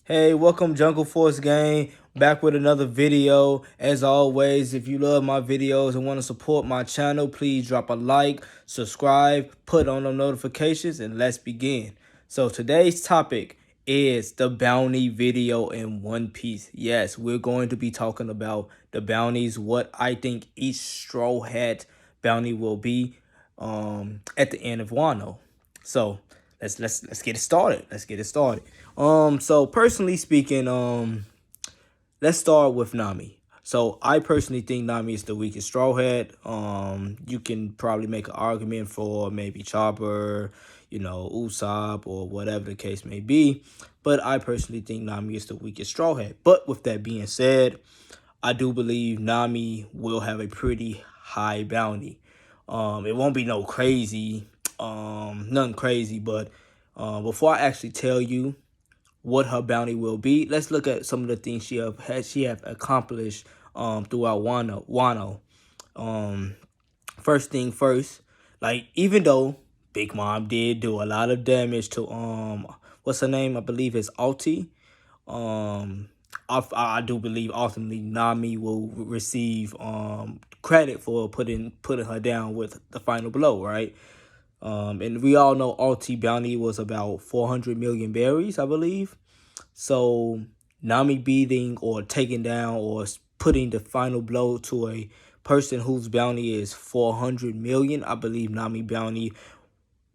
Hey, welcome Jungle Force Gang. Back with another video. As always, if you love my videos and want to support my channel, please drop a like, subscribe, put on the notifications, and let's begin. So today's topic is the bounty video in One Piece. Yes, we're going to be talking about the bounties, what I think each Straw Hat bounty will be at the end of Wano. So let's get it started. Let's get it started. So personally speaking, let's start with Nami. So I personally think Nami is the weakest Straw Hat. You can probably make an argument for maybe Chopper, Usopp or whatever the case may be. But I personally think Nami is the weakest Straw Hat. But with that being said, I do believe Nami will have a pretty high bounty. It won't be no crazy, nothing crazy, but before I actually tell you what her bounty will be, let's look at some of the things she have accomplished throughout Wano. Um, First thing first, like even though Big Mom did do a lot of damage to what's her name? I believe it's Alti. Um, I do believe ultimately Nami will receive credit for putting her down with the final blow, right? And we all know Alti bounty was about 400 million berries, I believe. So Nami beating or taking down or putting the final blow to a person whose bounty is 400 million, I believe Nami bounty,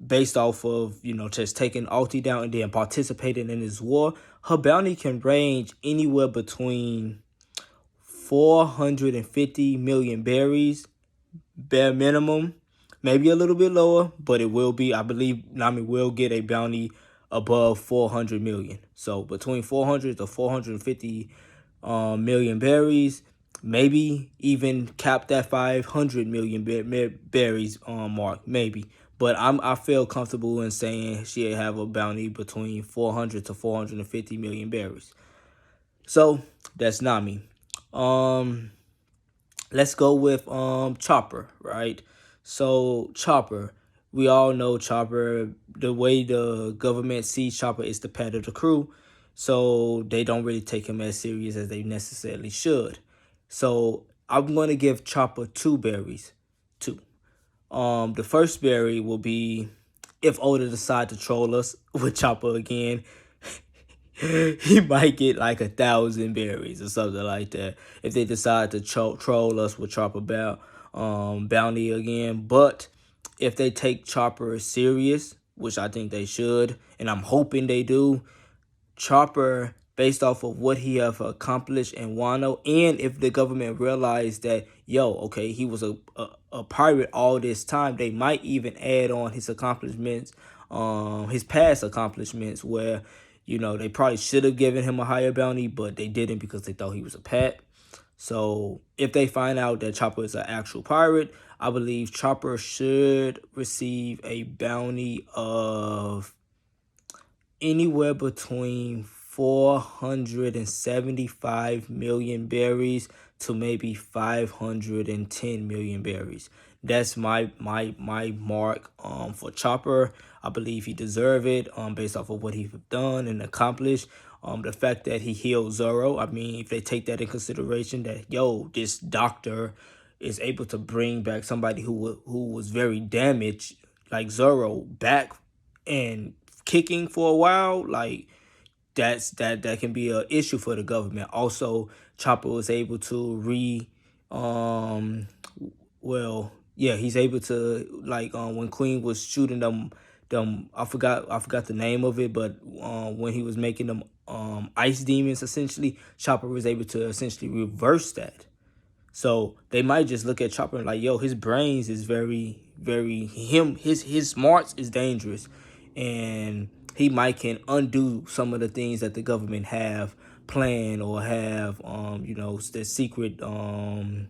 based off of, just taking Alti down and then participating in this war, her bounty can range anywhere between 450 million berries, bare minimum, maybe a little bit lower, but it will be, I believe Nami will get a bounty above 400 million. So between 400 to 450 million berries, maybe even cap that 500 million berries mark, maybe. But I feel comfortable in saying she'll have a bounty between 400 to 450 million berries. So that's Nami. Um, let's go with Chopper, right? So Chopper, we all know Chopper. The way the government sees Chopper is the pet of the crew, so they don't really take him as serious as they necessarily should. So I'm gonna give Chopper two berries. Two. The first berry will be if Oda decide to troll us with Chopper again. He might get like 1,000 berries or something like that if they decide to troll us with Chopper bounty again. But if they take Chopper serious, which I think they should, and I'm hoping they do, Chopper, based off of what he have accomplished in Wano, and if the government realized that, yo, okay, he was a pirate all this time, they might even add on his accomplishments, his past accomplishments, where, they probably should have given him a higher bounty, but they didn't because they thought he was a pet. So if they find out that Chopper is an actual pirate, I believe Chopper should receive a bounty of anywhere between 475 million berries to maybe 510 million berries. That's my mark for Chopper. I believe he deserve it based off of what he's done and accomplished. The fact that he healed Zoro. I mean, if they take that in consideration, that this doctor is able to bring back somebody who was very damaged like Zoro back and kicking for a while, like that can be an issue for the government. Also, Chopper was able to he's able to, like, when Queen was shooting them, I forgot the name of it, but when he was making them ice demons, essentially Chopper was able to essentially reverse that. So they might just look at Chopper and like, yo, his brains is very, very his smarts is dangerous, and he might can undo some of the things that the government have planned or have the secret um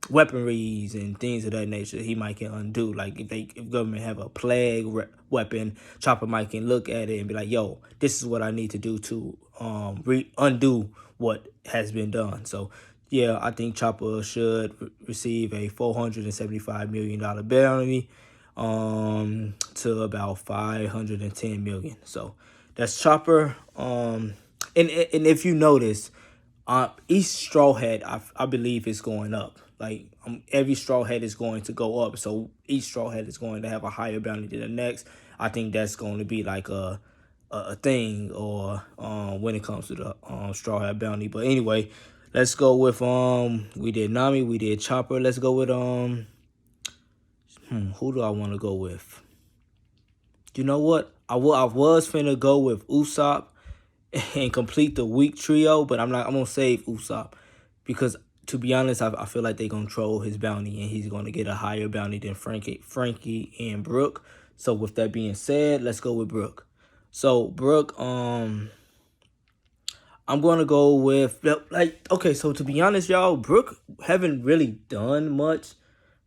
weaponries and things of that nature. He might can undo, like if government have a plague weapon, Chopper might can look at it and be like, yo, this is what I need to do to undo what has been done. So yeah, I think Chopper should receive a $475 million bounty to about 510 million. So That's Chopper. And if you notice, each straw hat I believe is going up. Like every straw hat is going to go up. So each straw hat is going to have a higher bounty than the next. I think that's going to be like a thing, or when it comes to the straw hat bounty. But anyway, let's go with we did Nami, we did Chopper. Let's go with who do I want to go with? You know what? I was finna go with Usopp and complete the weak trio, but I'm gonna save Usopp because, to be honest, I feel like they're gonna troll his bounty and he's gonna get a higher bounty than Frankie and Brook. So with that being said, let's go with Brook. So Brook, I'm gonna go with, like, okay, so to be honest, y'all, Brook haven't really done much.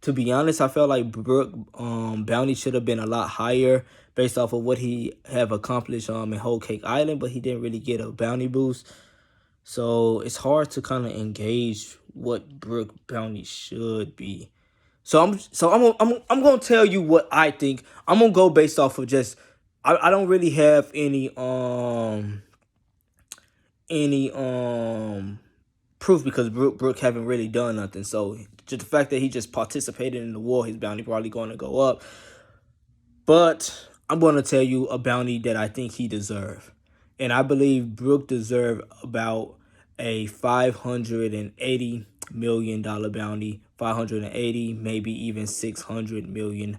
To be honest, I felt like Brook bounty should have been a lot higher based off of what he have accomplished in Whole Cake Island, but he didn't really get a bounty boost. So it's hard to kind of engage what Brook bounty should be. So I'm gonna tell you what I think. I'm gonna go based off of just I don't really have any proof because Brook haven't really done nothing. So just the fact that he just participated in the war, his bounty probably going to go up. But I'm going to tell you a bounty that I think he deserves. And I believe Brook deserves about a $580 million bounty. 580, maybe even $600 million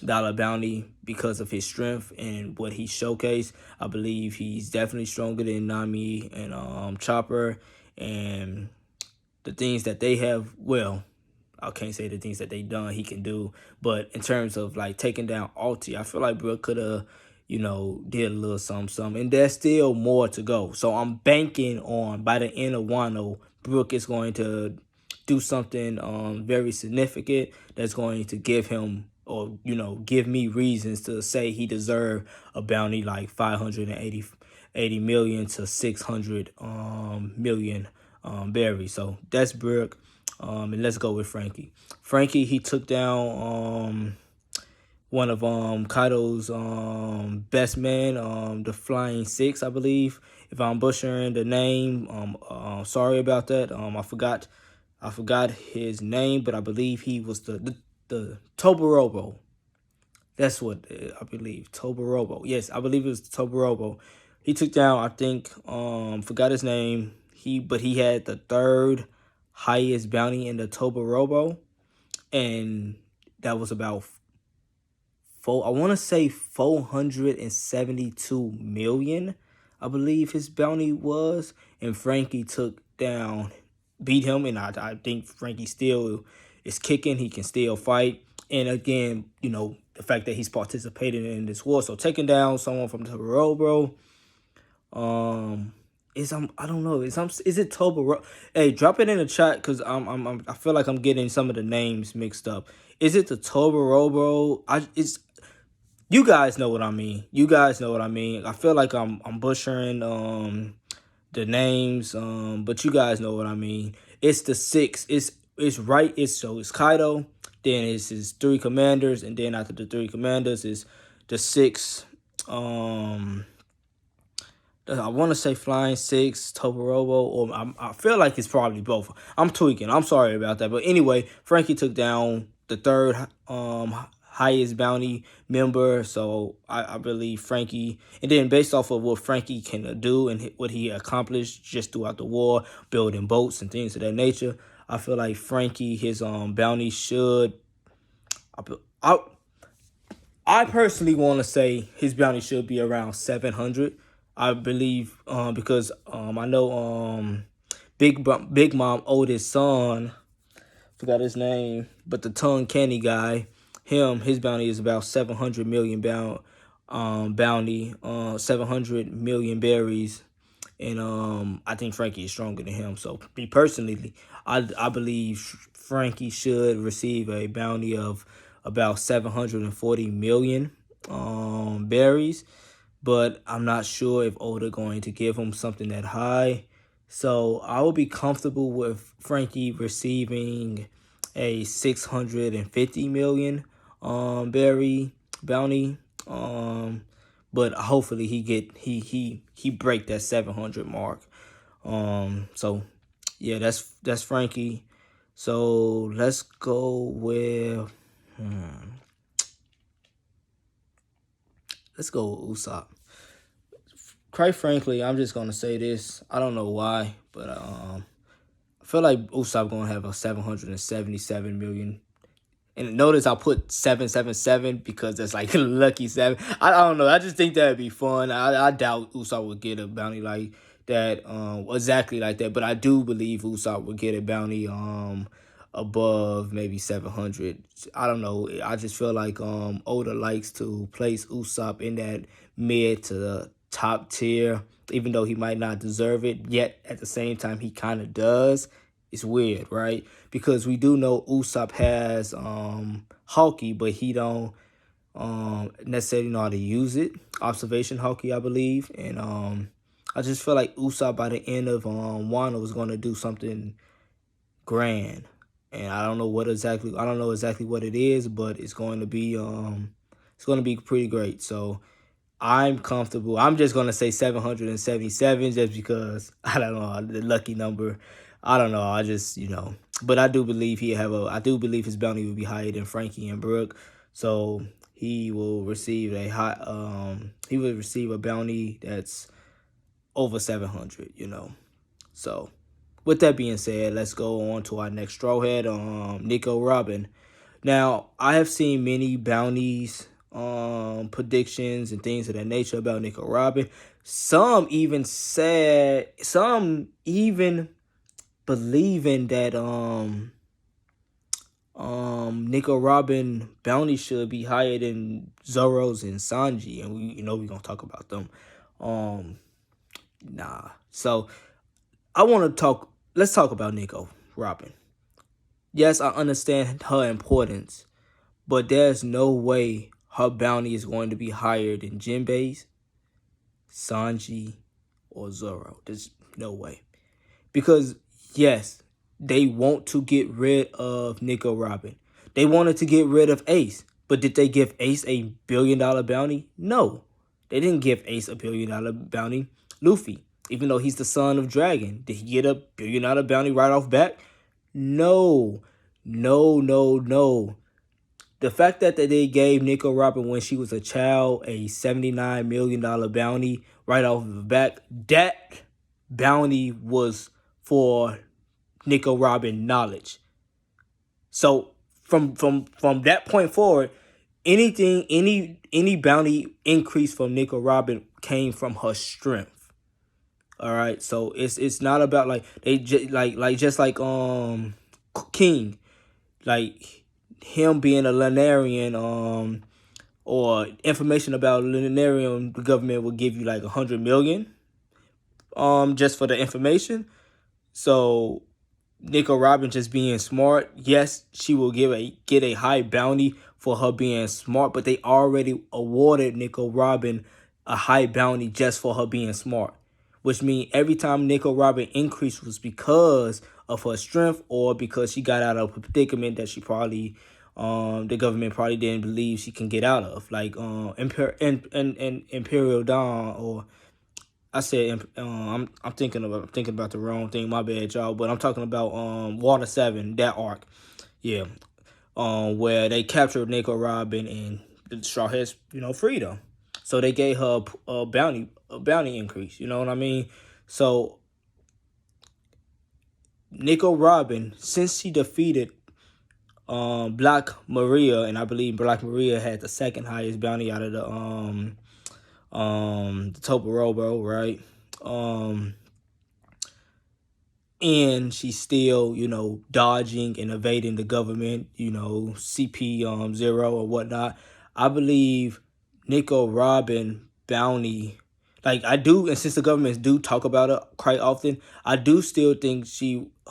dollar bounty because of his strength and what he showcased. I believe he's definitely stronger than Nami and Chopper, and the things that they have, well, I can't say the things that they done he can do, but in terms of like taking down Alti, I feel like Brook could have, did a little something, and there's still more to go. So I'm banking on by the end of Wano, Brook is going to do something very significant that's going to give him, or give me reasons to say he deserved a bounty like 580 million to 600 million berries. So that's Brook. And let's go with Frankie. Frankie, he took down one of Kaido's best men, the Flying Six, I believe. If I'm butchering the name, sorry about that. I forgot his name, but I believe he was the Toborobo. That's what I believe. Toborobo. Yes, I believe it was Toborobo. He took down, I think, forgot his name. But he had the third highest bounty in the Toborobo, and that was about I want to say 472 million, I believe his bounty was, and Frankie beat him, and I think Frankie still is kicking. He can still fight, and again, the fact that he's participating in this war, so taking down someone from Toborobo, I don't know. Is it Toborobo? Hey, drop it in the chat because I feel like I'm getting some of the names mixed up. Is it the Toborobo? You guys know what I mean. I feel like I'm butchering the names, but you guys know what I mean. It's the six. It's right. It's Kaido. Then it's his three commanders, and then after the three commanders is the six. I want to say Flying Six, Toborobo, or I feel like it's probably both. I'm tweaking. I'm sorry about that. But anyway, Frankie took down the third highest bounty member. So I believe Frankie, and then based off of what Frankie can do and what he accomplished just throughout the war, building boats and things of that nature, I feel like Frankie, his bounty should. I personally want to say his bounty should be around 700. I believe because I know Big Mom oldest son, forgot his name, but the tongue candy guy, his bounty is about 700 million bounty, 700 million berries, and I think Frankie is stronger than him. So me personally, I believe Frankie should receive a bounty of about 740 million berries, but I'm not sure if Oda going to give him something that high. So I will be comfortable with Frankie receiving a 650 million berry bounty. But but hopefully he break that 700 mark. So yeah, that's Frankie. So let's go with let's go with Usopp. Quite frankly, I'm just gonna say this. I don't know why, but I feel like Usopp gonna have a 777 million. And notice I put 777 because that's like a lucky seven. I don't know. I just think that'd be fun. I doubt Usopp would get a bounty like that, exactly like that. But I do believe Usopp would get a bounty above maybe 700. I don't know. I just feel like Oda likes to place Usopp in that mid to the top tier, even though he might not deserve it. Yet at the same time, he kind of does. It's weird, right? Because we do know Usopp has Hawkeye, but he don't necessarily know how to use it. Observation Hawkeye, I believe. And I just feel like Usopp by the end of Wano is going to do something grand. And I don't know exactly what it is, but it's going to be pretty great. So I'm comfortable. I'm just gonna say 777 just because I don't know the lucky number. I don't know. I just but I do believe I do believe his bounty will be higher than Frankie and Brooke. So he will receive a bounty that's over 700. So with that being said, let's go on to our next straw hat, Nico Robin. Now, I have seen many bounties, predictions and things of that nature about Nico Robin. Some even believing that Nico Robin bounty should be higher than Zoro's and Sanji, and we're gonna talk about them. Nah. So let's talk about Nico Robin. Yes, I understand her importance, but there's no way her bounty is going to be higher than Jinbei's, Sanji, or Zoro. There's no way. Because, yes, they want to get rid of Nico Robin. They wanted to get rid of Ace. But did they give Ace a $1 billion bounty? No. They didn't give Ace a $1 billion bounty. Luffy, even though he's the son of Dragon, did he get a $1 billion bounty right off back? No. No. The fact that they gave Nico Robin when she was a child a $79 million bounty right off the back, that bounty was for Nico Robin knowledge. So from that point forward, any bounty increase from Nico Robin came from her strength. All right, so it's not about like just like King, like him being a Lunarian, or information about Lunarian, the government will give you like 100 million, just for the information. So Nico Robin just being smart, yes, she will get a high bounty for her being smart, but they already awarded Nico Robin a high bounty just for her being smart, which means every time Nico Robin increased was because of her strength or because she got out of a predicament that she probably the government probably didn't believe she can get out of, like Imperial Dawn, or I said I'm thinking about the wrong thing. My bad, y'all. But I'm talking about Water 7, that arc. Yeah. Where they captured Nico Robin and the Straw Hats, freed her. So they gave her a bounty increase. You know what I mean? So Nico Robin, since she defeated Black Maria, and I believe Black Maria had the second highest bounty out of the Toporobo, right? And she's still, dodging and evading the government, CP 0 or whatnot. I believe Nico Robin bounty, like I do, and since the governments do talk about it quite often, I do still think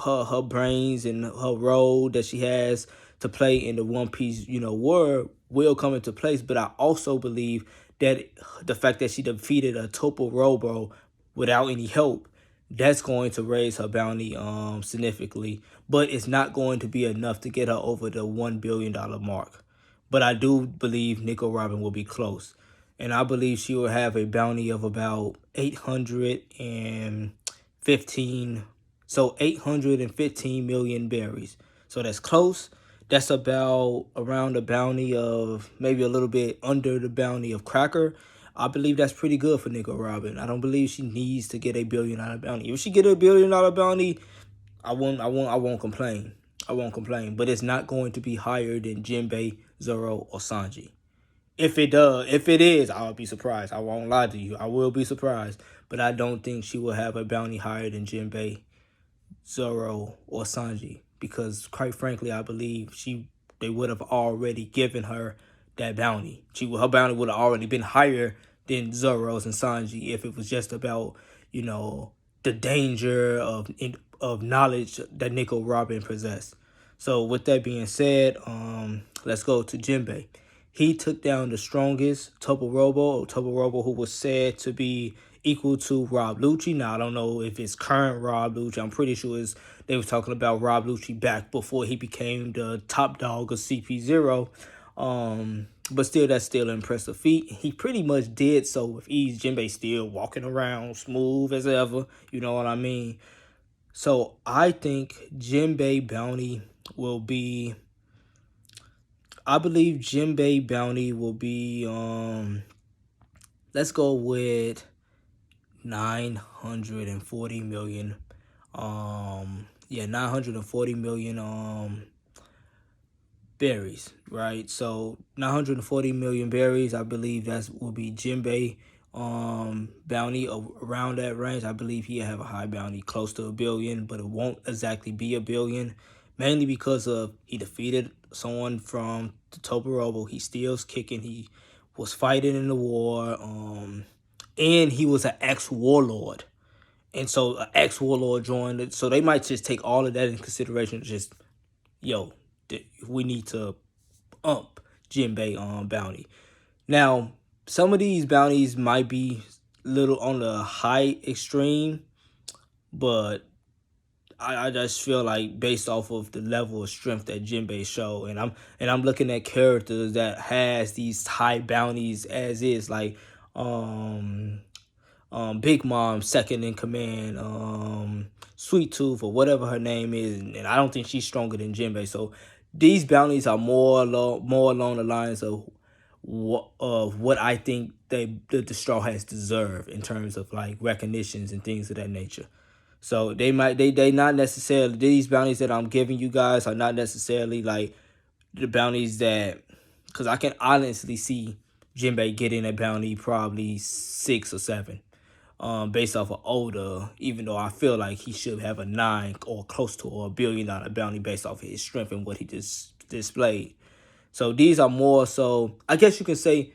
her brains and her role that she has to play in the One Piece, war will come into place. But I also believe that the fact that she defeated a Toporobo without any help, that's going to raise her bounty significantly, but it's not going to be enough to get her over the $1 billion mark. But I do believe Nico Robin will be close. and I believe she will have a bounty of about 815. So 815 million berries. So that's close. That's about around the bounty of maybe a little bit under the bounty of Cracker. I believe that's pretty good for Nico Robin. I don't believe she needs to get a $1 billion bounty. If she get a $1 billion bounty, I won't complain. I won't complain. But it's not going to be higher than Jinbei, Zoro, or Sanji. If it does, if it is, I'll be surprised. I won't lie to you. I will be surprised. But I don't think she will have a bounty higher than Jinbei, Zoro, or Sanji. Because quite frankly, I believe they would have already given her that bounty. Her bounty would have already been higher than Zoro's and Sanji if it was just about, the danger of knowledge that Nico Robin possessed. So with that being said, let's go to Jinbei. He took down the strongest Toborobo, who was said to be equal to Rob Lucci. Now, I don't know if it's current Rob Lucci. I'm pretty sure they were talking about Rob Lucci back before he became the top dog of CP0. But still, that's still an impressive feat. He pretty much did so with ease. Jinbei still walking around smooth as ever. You know what I mean? So I think Jinbei bounty will be... I believe Jinbei bounty will be... let's go with 940 million. 940 million berries, right? So 940 million berries, I believe that will be Jinbei bounty around that range. I believe he'll have a high bounty close to $1 billion, but it won't exactly be $1 billion, mainly because of he defeated someone from the Toborobo. He still's kicking. He was fighting in the war, and he was an ex-warlord. And so an ex-warlord joined it. So they might just take all of that in consideration. Just, we need to ump Jinbei bounty. Now, some of these bounties might be little on the high extreme, but I just feel like based off of the level of strength that Jinbei show, and I'm looking at characters that has these high bounties as is, like Big Mom second in command, Sweet Tooth or whatever her name is, and I don't think she's stronger than Jinbei. So these bounties are more along the lines of what I think the Straw Hats deserve in terms of like recognitions and things of that nature. So they not necessarily, these bounties that I'm giving you guys are not necessarily like the bounties that, because I can honestly see Jinbei getting a bounty probably 6 or 7. Based off of Oda, even though I feel like he should have a 9 or close to a $1 billion bounty based off of his strength and what he just displayed. So these are more so, I guess you can say,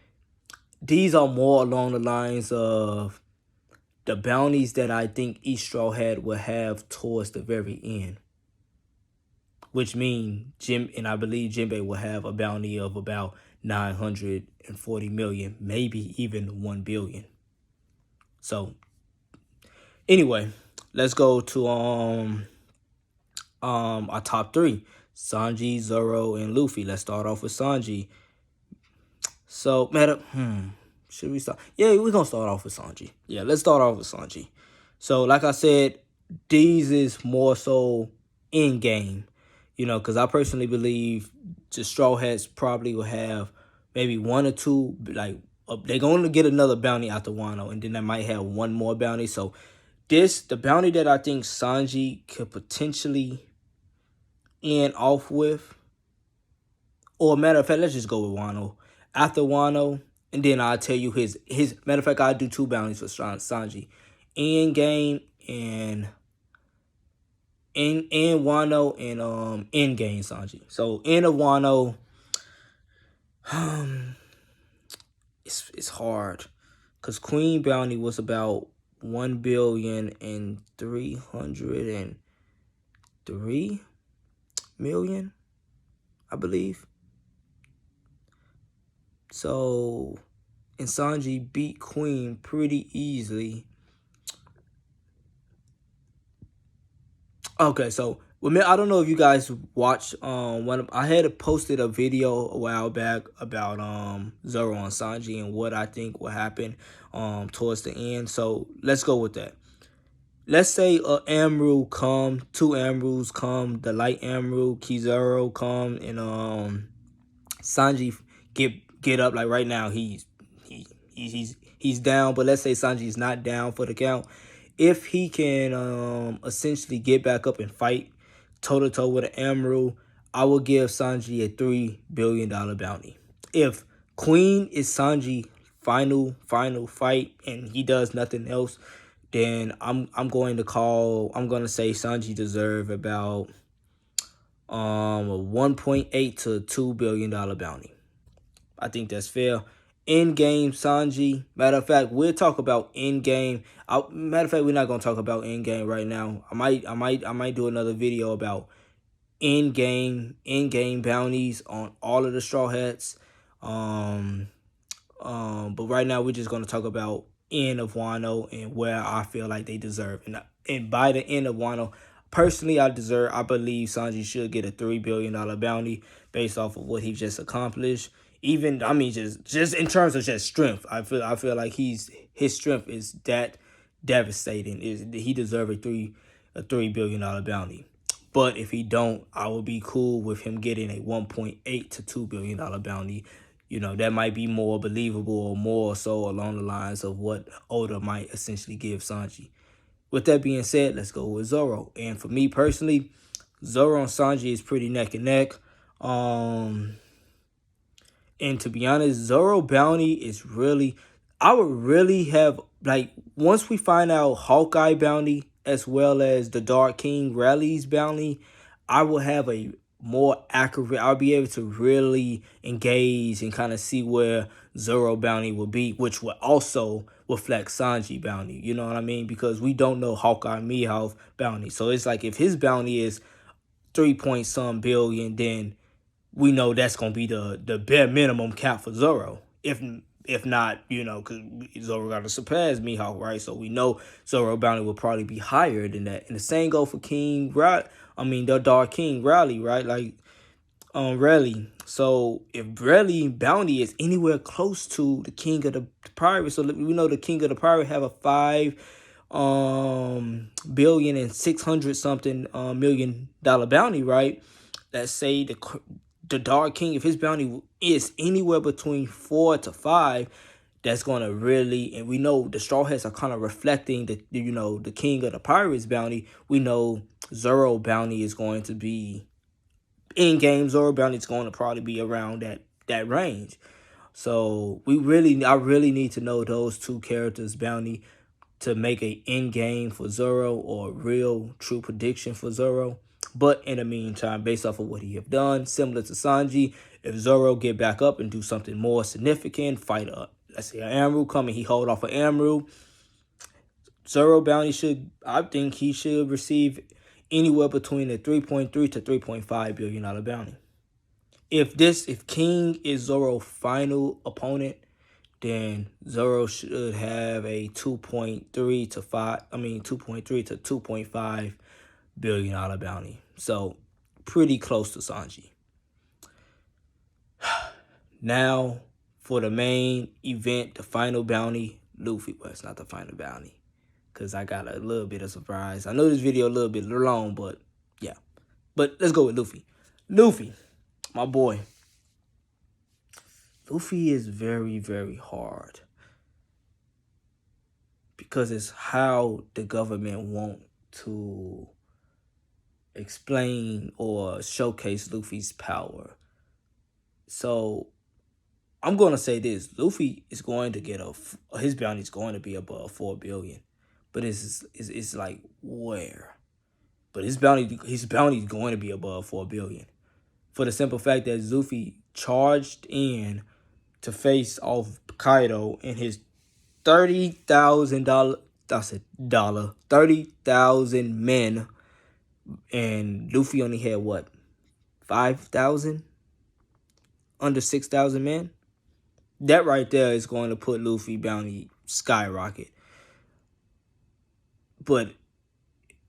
these are more along the lines of the bounties that I think each Straw Hat will have towards the very end. Which means I believe Jinbei will have a bounty of about 940 million, maybe even 1 billion. So anyway, let's go to our top 3. Sanji, Zoro, and Luffy. Let's start off with Sanji. So, should we start? Yeah, we're going to start off with Sanji. Yeah, let's start off with Sanji. So, like I said, these is more so in-game. Because I personally believe the Straw Hats probably will have maybe 1 or 2, like, they're going to get another bounty out the Wano, and then they might have 1 more bounty. So, the bounty that I think Sanji could potentially end off with, or matter of fact, let's just go with Wano. After Wano, and then I'll tell you his matter of fact, I'll do 2 bounties for Sanji. End game and in Wano and end game Sanji. So end of Wano, it's hard. Cause Queen bounty was about 1,303,000,000, I believe. So, and Sanji beat Queen pretty easily. Okay, so Well, man, I don't know if you guys watched when I had posted a video a while back about Zoro and Sanji and what I think will happen towards the end. So let's go with that. Let's say Amru come, two Amrus come, the light Amru, Kizaru come, and Sanji get up. Like right now he's down, but let's say Sanji's not down for the count. If he can essentially get back up and fight toe to toe with an Amru, I will give Sanji a $3 billion bounty. If Queen is Sanji final fight and he does nothing else, then I'm going to say Sanji deserve about a 1.8 to $2 billion bounty. I think that's fair. In game Sanji. Matter of fact, we'll talk about in game. Matter of fact, we're not gonna talk about in game right now. I might do another video about in game bounties on all of the Straw Hats. But right now we're just gonna talk about end of Wano and where I feel like they deserve. And by the end of Wano, personally, I believe Sanji should get a $3 billion bounty based off of what he just accomplished. Even I mean, just in terms of just strength, I feel like his strength is that devastating. He deserves a $3 billion bounty. But if he don't, I would be cool with him getting a 1.8 to $2 billion bounty. You know, that might be more believable or more so along the lines of what Oda might essentially give Sanji. With that being said, let's go with Zoro. And for me personally, Zoro and Sanji is pretty neck and neck. And to be honest, Zoro bounty is really, I would really have, like, once we find out Hawkeye bounty as well as the Dark King Rally's bounty, I will have a more accurate, I'll be able to really engage and kind of see where Zoro bounty will be, which will also reflect Sanji bounty, you know what I mean? Because we don't know Hawkeye Mihawk bounty. So it's like if his bounty is 3 point some billion, then we know that's gonna be the bare minimum cap for Zoro. If not, you know, because Zoro got to surpass Mihawk, right? So we know Zoro bounty will probably be higher than that. And the same go for the Dark King Rally, right? Like Rally. So if Rally bounty is anywhere close to the King of the Pirates, so we know the King of the Pirates have a 5 billion and 600 something $1 million bounty, right? Let's say the Dark King, if his bounty is anywhere between 4 to 5, that's going to really, and we know the Straw Hats are kind of reflecting the King of the Pirates bounty. We know Zoro bounty is going to be, in-game Zoro bounty is going to probably be around that range. So I really need to know those two characters' bounty to make a in-game for Zoro or a real true prediction for Zoro. But in the meantime, based off of what he have done, similar to Sanji, if Zoro get back up and do something more significant, fight up. Let's say an Amru coming, he hold off an Amru. Zoro bounty I think he should receive anywhere between a 3.3 to $3.5 billion bounty. If King is Zoro's final opponent, then Zoro should have a 2.3 to 2.5 billion bounty. So pretty close to Sanji. Now for the main event, the final bounty, Luffy. Well, it's not the final bounty because I got a little bit of surprise. I know this video a little bit long, but yeah. But let's go with Luffy. Luffy, my boy. Luffy is very, very hard because it's how the government want to explain or showcase Luffy's power. So I'm going to say this. Luffy is going to get his bounty is going to be above 4 billion. But it's like where? But his bounty is going to be above 4 billion. For the simple fact that Luffy charged in to face off Kaido and his $30,000, that's a dollar, 30,000 men, and Luffy only had what, 5,000, under 6,000 men. That right there is going to put Luffy bounty skyrocket. But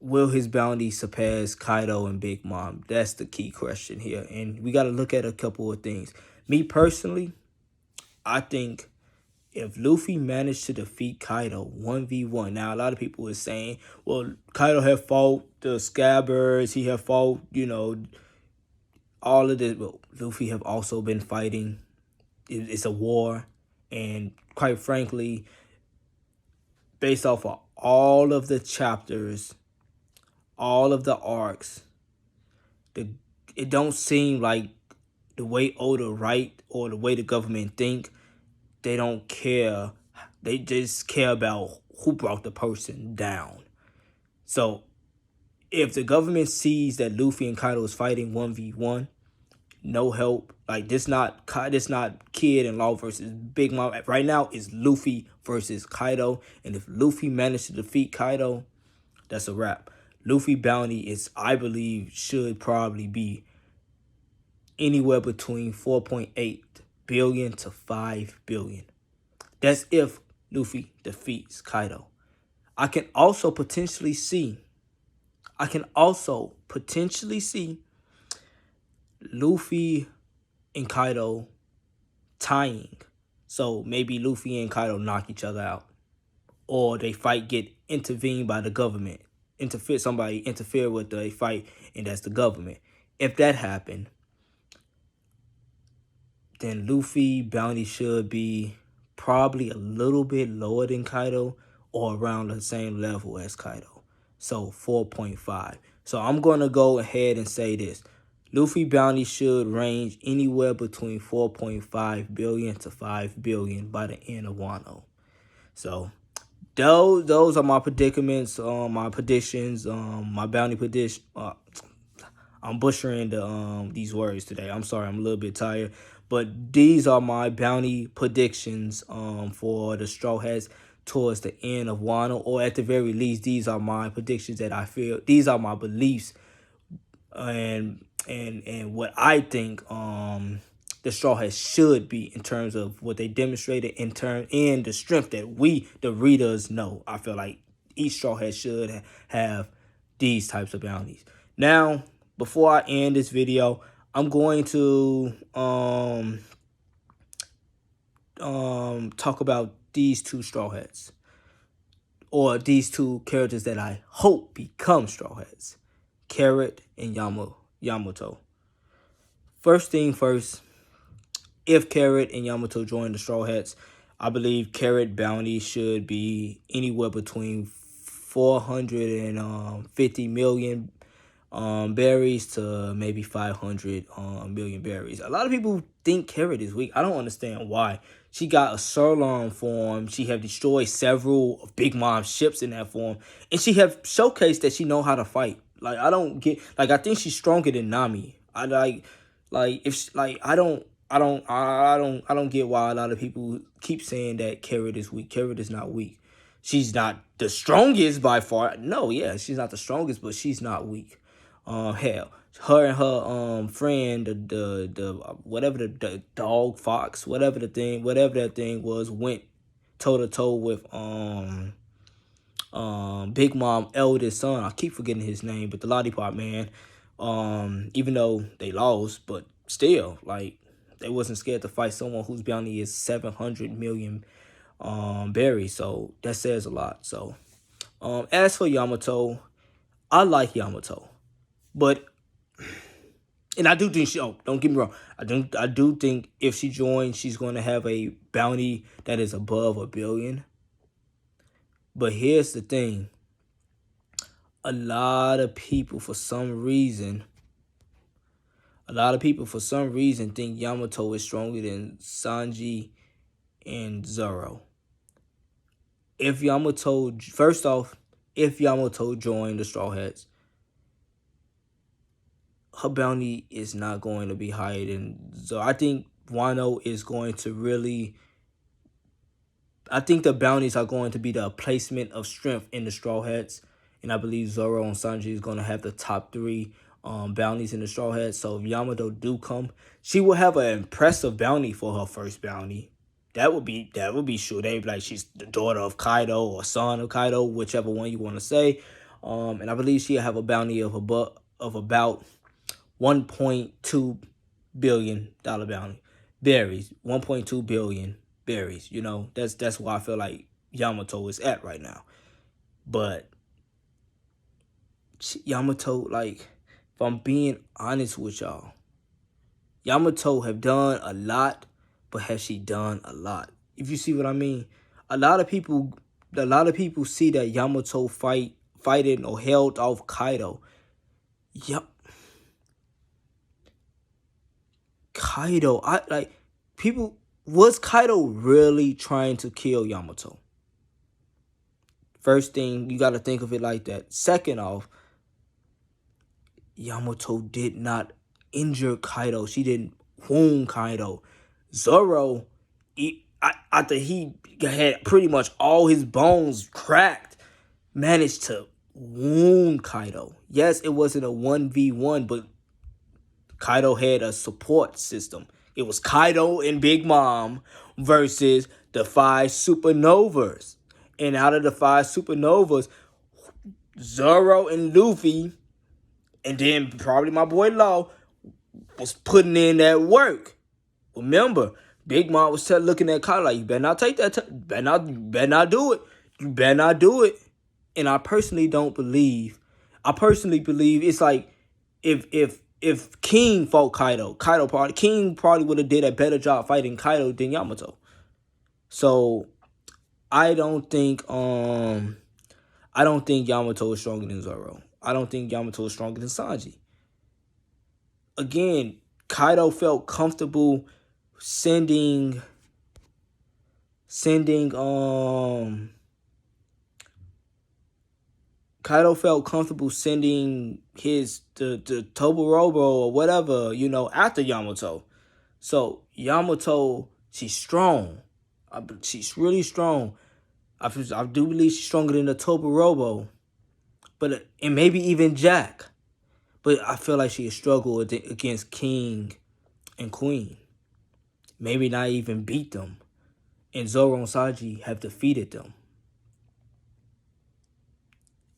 will his bounty surpass Kaido and Big Mom? That's the key question here. And we got to look at a couple of things. Me personally, I think if Luffy managed to defeat Kaido 1v1, now a lot of people are saying, well, Kaido have fought the Scabbards, he have fought, all of this. Well, Luffy have also been fighting. It's a war. And quite frankly, based off of all of the chapters, all of the arcs, it don't seem like the way Oda write or the way the government think, they don't care. They just care about who brought the person down. So if the government sees that Luffy and Kaido is fighting 1v1, no help, like this not Kid and Law versus Big Mom. Right now it's Luffy versus Kaido. And if Luffy managed to defeat Kaido, that's a wrap. Luffy bounty is, I believe, should probably be anywhere between 4.8 billion to 5 billion. That's if Luffy defeats Kaido. I can also potentially see Luffy and Kaido tying. So maybe Luffy and Kaido knock each other out. Or they fight get intervened by the government. Somebody interfere with the fight, and that's the government. If that happened, then Luffy bounty should be probably a little bit lower than Kaido or around the same level as Kaido. So 4.5. So I'm going to go ahead and say this. Luffy bounty should range anywhere between 4.5 billion to 5 billion by the end of Wano. So those are my predicaments, my predictions, my bounty prediction. I'm butchering these words today. I'm sorry, I'm a little bit tired. But these are my bounty predictions for the Straw Hats towards the end of Wano. Or at the very least, these are my predictions that I feel. These are my beliefs and what I think the Straw Hats should be in terms of what they demonstrated in the strength that we, the readers, know. I feel like each Straw Hat should have these types of bounties. Now, before I end this video, I'm going to talk about these two Straw Hats, or these two characters that I hope become Straw Hats, Carrot and Yamato. First thing first, if Carrot and Yamato join the Straw Hats, I believe Carrot bounty should be anywhere between 450 million berries to maybe 500 million berries. A lot of people think Carrot is weak. I don't understand why. She got a Sirloin form. She have destroyed several of Big Mom's ships in that form, and she have showcased that she know how to fight. Like, I don't get, like, I think she's stronger than Nami. I don't get why a lot of people keep saying that Carrot is weak. Carrot is not weak. She's not the strongest by far. No, yeah, she's not the strongest, but she's not weak. Hell, her and her friend, the whatever the dog fox, whatever that thing was, went toe to toe with Big Mom eldest son. I keep forgetting his name, but the Lollipop Man. Even though they lost, but still, like, they wasn't scared to fight someone whose bounty is 700 million berries. So that says a lot. So as for Yamato, I like Yamato. But, and I do think don't get me wrong, I do think if she joins, she's going to have a bounty that is above 1 billion. But here's the thing. A lot of people, for some reason, think Yamato is stronger than Sanji and Zoro. First off, if Yamato joined the Straw Hats, her bounty is not going to be higher than Zoro. I think Wano is going to really, I think the bounties are going to be the placement of strength in the Straw Hats. And I believe Zoro and Sanji is going to have the top 3 bounties in the Straw Hats. So if Yamato do come, she will have an impressive bounty for her first bounty. That would be sure. They'd be like, she's the daughter of Kaido or son of Kaido, whichever one you want to say. And I believe she'll have a bounty of about $1.2 billion bounty. Berries, 1.2 billion berries. You know, that's why I feel like Yamato is at right now. But Yamato, like, if I'm being honest with y'all, Yamato have done a lot, but has she done a lot? If you see what I mean, a lot of people see that Yamato fighting or held off Kaido. Yep, Kaido. Was Kaido really trying to kill Yamato? First thing, you got to think of it like that. Second off, Yamato did not injure Kaido. She didn't wound Kaido. Zoro, after he had pretty much all his bones cracked, managed to wound Kaido. Yes, it wasn't a 1v1, but Kaido had a support system. It was Kaido and Big Mom versus the 5 supernovas. And out of the 5 supernovas, Zoro and Luffy, and then probably my boy Law, was putting in that work. Remember, Big Mom was looking at Kaido like, you better not take that. Better not do it. You better not do it. And I personally believe it's like if King fought Kaido, King probably would have did a better job fighting Kaido than Yamato. So I don't think Yamato is stronger than Zoro. I don't think Yamato is stronger than Sanji. Again, Kaido felt comfortable sending his the Toborobo or whatever, you know, after Yamato. So Yamato, she's strong. She's really strong. I do believe she's stronger than the Toborobo, but and maybe even Jack. But I feel like she struggled against King and Queen. Maybe not even beat them. And Zoro and Sanji have defeated them.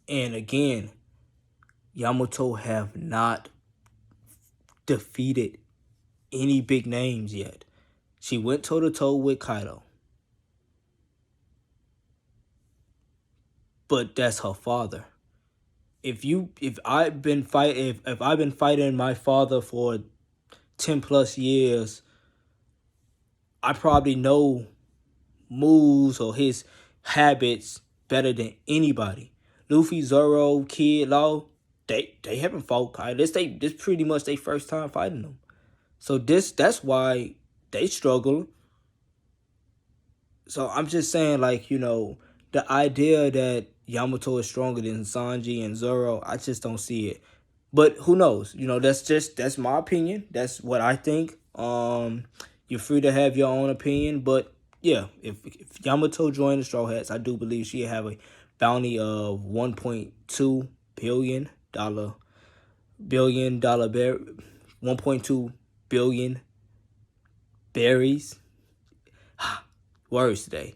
And again, Yamato have not defeated any big names yet. She went toe-to-toe with Kaido. But that's her father. If I've been fighting my father for 10 plus years, I probably know moves or his habits better than anybody. Luffy, Zoro, Kid, Law, they haven't fought Kaido. This pretty much their first time fighting them. So that's why they struggle. So I'm just saying, like, you know, the idea that Yamato is stronger than Sanji and Zoro, I just don't see it. But who knows? You know, that's my opinion. That's what I think. You're free to have your own opinion, but yeah, if Yamato joined the Straw Hats, I do believe she'll have a bounty of $1.2 billion, 1.2 billion berries. Words today.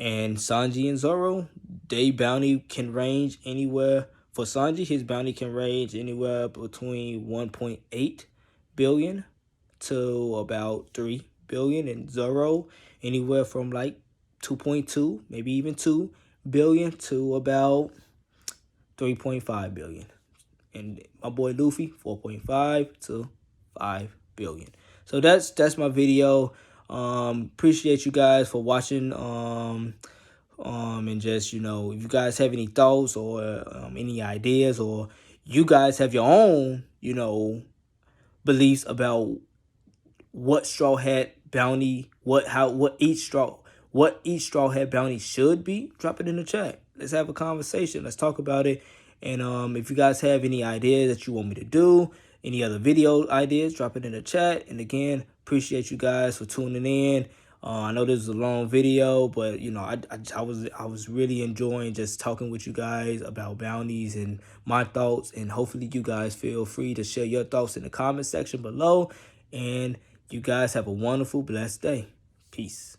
And Sanji and Zoro, they bounty can range anywhere. For Sanji, his bounty can range anywhere between 1.8 billion to about 3 billion. And Zoro, anywhere from like 2.2, maybe even 2 billion to about 3.5 billion. And my boy Luffy, 4.5 to 5 billion. So that's my video. Appreciate you guys for watching. And just, you know, if you guys have any thoughts or any ideas, or you guys have your own, you know, beliefs about what Straw Hat bounty, what each Straw Hat bounty should be, drop it in the chat. Let's have a conversation. Let's talk about it. And if you guys have any ideas that you want me to do, any other video ideas, drop it in the chat. And again, appreciate you guys for tuning in. I know this was a long video, but you know, I was really enjoying just talking with you guys about bounties and my thoughts. And hopefully you guys feel free to share your thoughts in the comment section below. And you guys have a wonderful, blessed day. Peace.